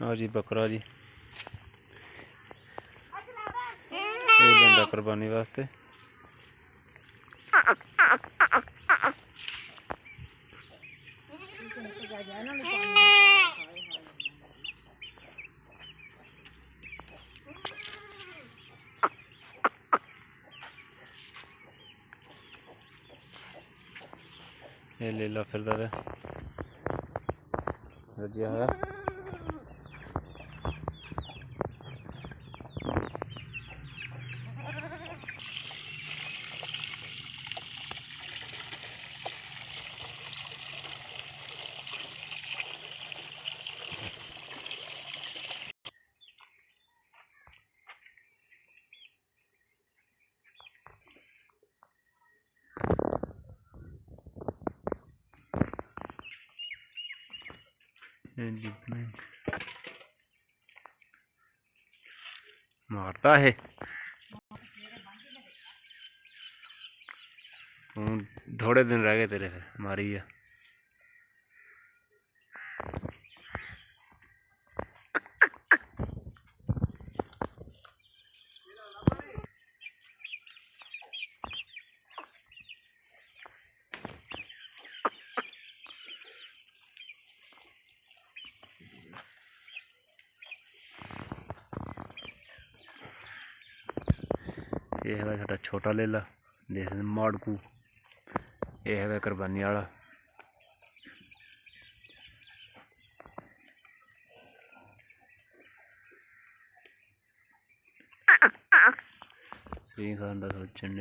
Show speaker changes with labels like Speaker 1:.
Speaker 1: हाँ जी बकरा जी ये लेंदा कुर्बानी वास्ते। ये लीला फिरदा है रजिया है। मारता है थोड़े दिन रह गए तेरे फिर मारी है। ये है साडा छोटा लेला देख माड़कू। ये है कुर्बानी वाला। सही खान का सोचन